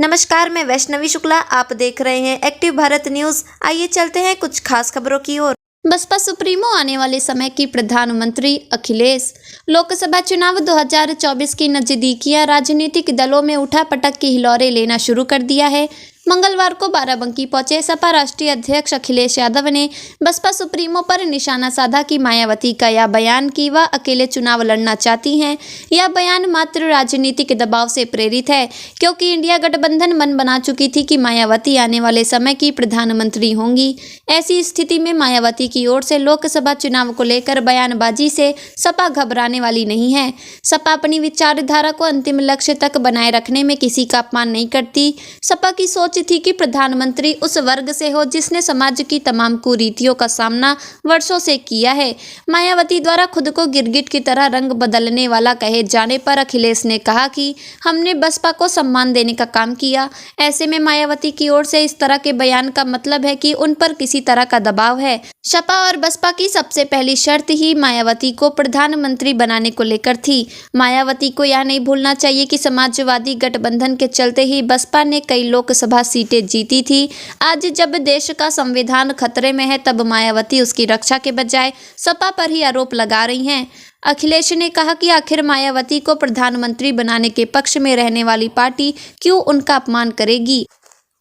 नमस्कार, मैं वैष्णवी शुक्ला। आप देख रहे हैं एक्टिव भारत न्यूज। आइए चलते हैं कुछ खास खबरों की ओर। बसपा सुप्रीमो आने वाले समय की प्रधानमंत्री अखिलेश। लोकसभा चुनाव 2024 की नजदीकियां राजनीतिक दलों में उठापटक की हिलोरे लेना शुरू कर दिया है। मंगलवार को बाराबंकी पहुंचे सपा राष्ट्रीय अध्यक्ष अखिलेश यादव ने बसपा सुप्रीमो पर निशाना साधा कि मायावती का यह बयान कि वह अकेले चुनाव लड़ना चाहती हैं, यह बयान मात्र राजनीतिक दबाव से प्रेरित है, क्योंकि इंडिया गठबंधन मन बना चुकी थी कि मायावती आने वाले समय की प्रधानमंत्री होंगी। ऐसी स्थिति में मायावती की ओर से लोकसभा चुनाव को लेकर बयानबाजी से सपा घबराने वाली नहीं है। सपा अपनी विचारधारा को अंतिम लक्ष्य तक बनाए रखने में किसी का अपमान नहीं करती। सपा की सोच थी कि प्रधानमंत्री उस वर्ग से हो जिसने समाज की तमाम कुरीतियों का सामना वर्षों से किया है। मायावती द्वारा खुद को गिरगिट की तरह रंग बदलने वाला कहे जाने पर अखिलेश ने कहा कि हमने बसपा को सम्मान देने का काम किया। ऐसे में मायावती की ओर से इस तरह के बयान का मतलब है कि उन पर किसी तरह का दबाव है। सपा और बसपा की सबसे पहली शर्त ही मायावती को प्रधानमंत्री बनाने को लेकर थी। मायावती को यह नहीं भूलना चाहिए कि समाजवादी गठबंधन के चलते ही बसपा ने कई लोकसभा सीटें जीती थी। आज जब देश का संविधान खतरे में है, तब मायावती उसकी रक्षा के बजाय सपा पर ही आरोप लगा रही हैं। अखिलेश ने कहा कि आखिर मायावती को प्रधानमंत्री बनाने के पक्ष में रहने वाली पार्टी क्यों उनका अपमान करेगी।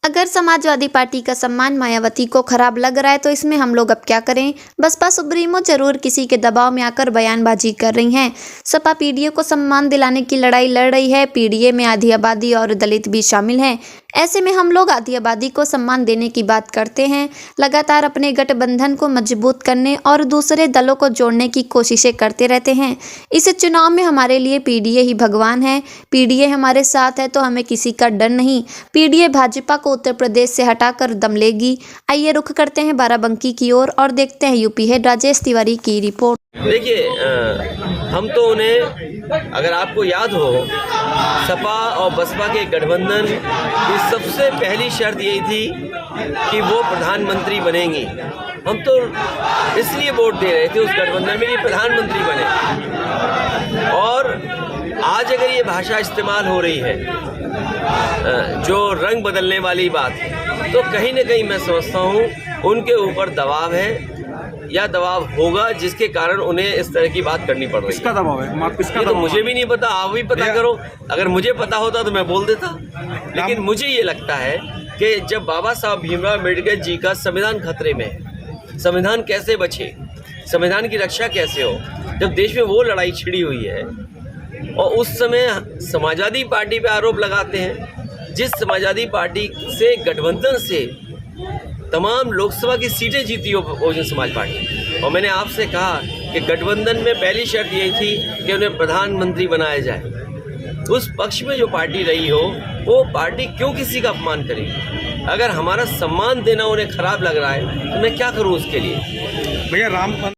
अगर समाजवादी पार्टी का सम्मान मायावती को खराब लग रहा है तो इसमें हम लोग अब क्या करें। बसपा सुप्रीमो जरूर किसी के दबाव में आकर बयानबाजी कर रही हैं। सपा पीडीए को सम्मान दिलाने की लड़ाई लड़ रही है। पीडीए में आधी आबादी और दलित भी शामिल हैं। ऐसे में हम लोग आधी आबादी को सम्मान देने की बात करते हैं। लगातार अपने गठबंधन को मजबूत करने और दूसरे दलों को जोड़ने की कोशिशें करते रहते हैं। इस चुनाव में हमारे लिए पीडीए ही भगवान है। पीडीए हमारे साथ है तो हमें किसी का डर नहीं। पीडीए भाजपा को उत्तर प्रदेश से हटाकर दम लेगी। आइए रुख करते हैं बाराबंकी की ओर और देखते हैं यूपी हेड राजेश तिवारी की रिपोर्ट। देखिए, हम तो उन्हें, अगर आपको याद हो, सपा और बसपा के गठबंधन की सबसे पहली शर्त यही थी कि वो प्रधानमंत्री बनेंगी। हम तो इसलिए वोट दे रहे थे उस गठबंधन में कि प्रधानमंत्री बने। और आज अगर ये भाषा इस्तेमाल हो रही है, जो रंग बदलने वाली बात है, तो कहीं ना कहीं मैं समझता हूँ उनके ऊपर दबाव है या दबाव होगा, जिसके कारण उन्हें इस तरह की बात करनी पड़ रही है। किसका दबाव है? ये तो मुझे भी नहीं पता, आप भी पता करो। अगर मुझे पता होता तो मैं बोल देता, लेकिन मुझे ये लगता है कि जब बाबा साहब भीमराव अम्बेडकर जी का संविधान खतरे में है, संविधान कैसे बचे, संविधान की रक्षा कैसे हो, जब देश में वो लड़ाई छिड़ी हुई है और उस समय समाजवादी पार्टी पे आरोप लगाते हैं, जिस समाजवादी पार्टी से गठबंधन से तमाम लोकसभा की सीटें जीती हो बहुजन समाज पार्टी। और मैंने आपसे कहा कि गठबंधन में पहली शर्त यही थी कि उन्हें प्रधानमंत्री बनाया जाए। उस पक्ष में जो पार्टी रही हो, वो पार्टी क्यों किसी का अपमान करेगी। अगर हमारा सम्मान देना उन्हें खराब लग रहा है तो मैं क्या करूं उसके लिए। भैया